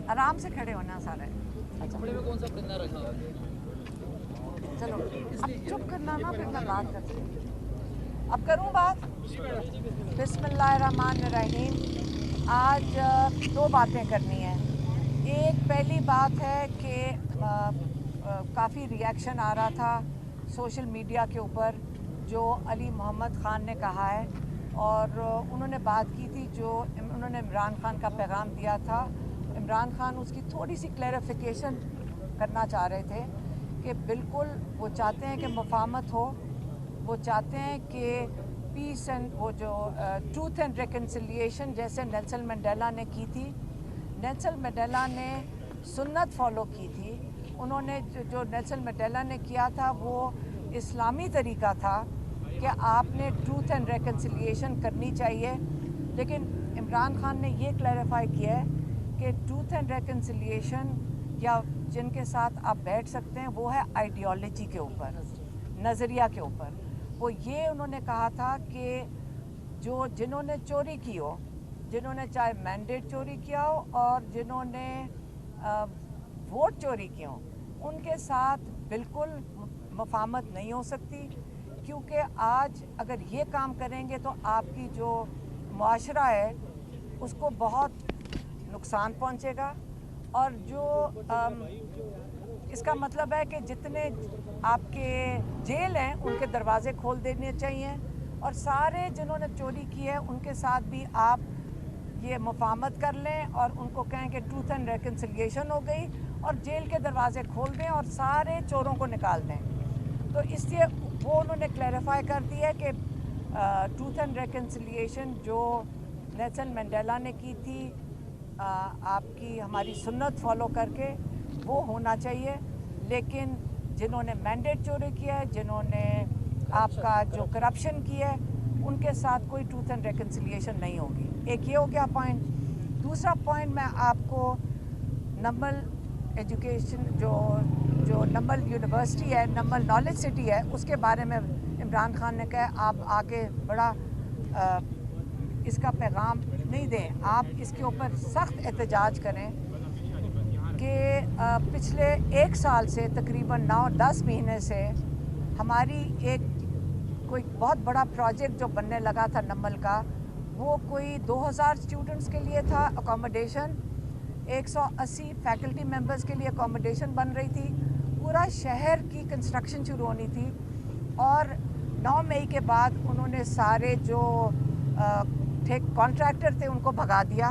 आराम से खड़े होना सारा। कपड़े में कौन सा परिंदा रखा हुआ है? चलो अब चुप करना ना, फिर मैं बात करती हूँ। अब करूँ बात? बिस्मिल्लाहिर्रहमानिर्रहीम। आज दो बातें करनी है। एक पहली बात है कि काफ़ी रिएक्शन आ रहा था सोशल मीडिया के ऊपर जो अली मोहम्मद ख़ान ने कहा है, और उन्होंने बात की थी जो उन्होंने इमरान ख़ान का पैगाम दिया था। इमरान ख़ान उसकी थोड़ी सी क्लैरिफिकेशन करना चाह रहे थे कि बिल्कुल वो चाहते हैं कि मुफाहमत हो, वो चाहते हैं कि पीस एंड वो जो ट्रूथ एंड रिकन्सिलिएशन जैसे नेल्सन मंडेला ने की थी। नेल्सन मंडेला ने सुन्नत फॉलो की थी। उन्होंने जो नेल्सन मंडेला ने किया था वो इस्लामी तरीका था कि आपने ट्रूथ एंड रिकन्सिलिएशन करनी चाहिए, लेकिन इमरान ख़ान ने ये क्लैरिफाई किया है कि ट्रूथ एंड रिकन्सिलिएशन या जिनके साथ आप बैठ सकते हैं वो है आइडियोलॉजी के ऊपर, नज़रिया के ऊपर। वो ये उन्होंने कहा था कि जिन्होंने चोरी की हो, जिन्होंने चाहे मैंडेट चोरी किया हो और जिन्होंने वोट चोरी किए हो, उनके साथ बिल्कुल मुफाहमत नहीं हो सकती, क्योंकि आज अगर ये काम करेंगे तो आपकी जो मुआशरा है उसको बहुत नुकसान पहुंचेगा। और जो इसका मतलब है कि जितने आपके जेल हैं उनके दरवाजे खोल देने चाहिए, और सारे जिन्होंने चोरी की है उनके साथ भी आप ये मुफाहमत कर लें और उनको कहें कि ट्रूथ एंड रिकन्सिलिएशन हो गई और जेल के दरवाजे खोल दें और सारे चोरों को निकाल दें। तो इसलिए वो उन्होंने क्लैरिफाई कर दिया कि ट्रूथ एंड रिकन्सिलिएशन जो नेल्सन मंडेला ने की थी आपकी हमारी सुन्नत फॉलो करके, वो होना चाहिए। लेकिन जिन्होंने मैंडेट चोरी किया है, जिन्होंने आपका जो करप्शन किया है, उनके साथ कोई ट्रूथ एंड रिकन्सिलिएशन नहीं होगी। एक ये हो गया पॉइंट। दूसरा पॉइंट मैं आपको नमल एजुकेशन जो नमल यूनिवर्सिटी है, नमल नॉलेज सिटी है, उसके बारे में इमरान ख़ान ने कहा आप आके बड़ा इसका पैगाम नहीं दें, आप इसके ऊपर सख्त एहतजाज करें कि पिछले एक साल से तकरीबन 9-10 महीने से हमारी कोई बहुत बड़ा प्रोजेक्ट जो बनने लगा था नमल का, वो कोई 2000 स्टूडेंट्स के लिए था अकोमोडेशन, 180 फैकल्टी मेंबर्स के लिए अकोमोडेशन बन रही थी, पूरा शहर की कंस्ट्रक्शन शुरू होनी थी। और 9 मई के बाद उन्होंने सारे जो कॉन्ट्रैक्टर थे उनको भगा दिया।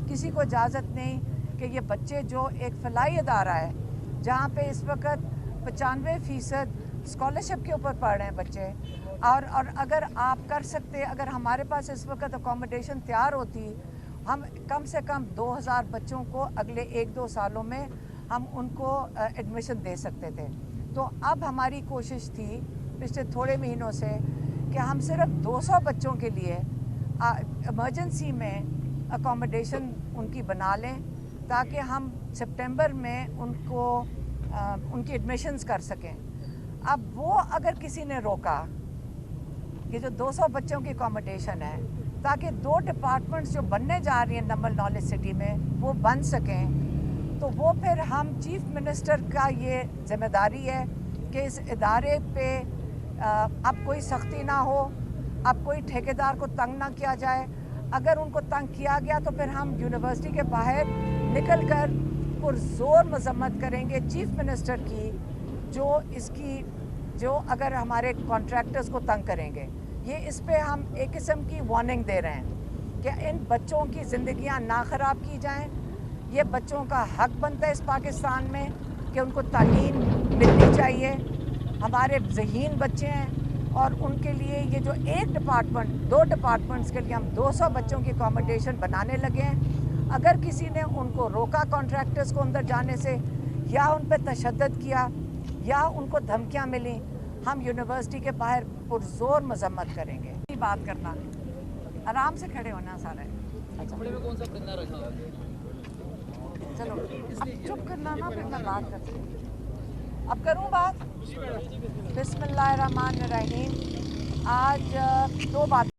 किसी को इजाज़त नहीं कि ये बच्चे जो एक फलाई अदारा है जहाँ पे इस वक्त 95% स्कॉलरशिप के ऊपर पढ़ रहे हैं बच्चे, और अगर आप कर सकते, अगर हमारे पास इस वक्त अकोमोडेशन तैयार होती, हम कम से कम 2000 बच्चों को अगले 1-2 सालों में हम उनको एडमिशन दे सकते थे। तो अब हमारी कोशिश थी पिछले थोड़े महीनों से कि हम सिर्फ 200 बच्चों के लिए इमरजेंसी में अकोमोडेशन उनकी बना लें, ताकि हम सितंबर में उनकी एडमिशन्स कर सकें। अब वो अगर किसी ने रोका कि जो 200 बच्चों की अकोमोडेशन है, ताकि 2 डिपार्टमेंट्स जो बनने जा रही हैं नमल नॉलेज सिटी में वो बन सकें, तो वो फिर हम चीफ मिनिस्टर का ये जिम्मेदारी है कि इस इदारे पे अब कोई सख्ती ना हो, अब कोई ठेकेदार को तंग ना किया जाए। अगर उनको तंग किया गया तो फिर हम यूनिवर्सिटी के बाहर निकल कर पुरजोर मजम्मत करेंगे चीफ मिनिस्टर की, जो अगर हमारे कॉन्ट्रैक्टर्स को तंग करेंगे। ये इस पे हम एक किस्म की वार्निंग दे रहे हैं कि इन बच्चों की ज़िंदगियां ना ख़राब की जाएं। ये बच्चों का हक बनता है इस पाकिस्तान में कि उनको तालीम मिलनी चाहिए। हमारे ज़हीन बच्चे हैं और उनके लिए ये जो एक डिपार्टमेंट, 2 डिपार्टमेंट्स के लिए हम 200 बच्चों की अकोमोडेशन बनाने लगे हैं। अगर किसी ने उनको रोका कॉन्ट्रैक्टर्स को अंदर जाने से, या उन पर तशद्दुद किया या उनको धमकियां मिली, हम यूनिवर्सिटी के बाहर पुरजोर मजम्मत करेंगे। बात करना, आराम से खड़े होना सारा। कपड़े में कौन सा परिंदा रखा हुआ है? चलो अब चुप करना ना, फिर मैं बात करती हूँ। अब करूँ बात? बिस्मिल्लाहिर्रहमानिर्रहीम। आज दो बात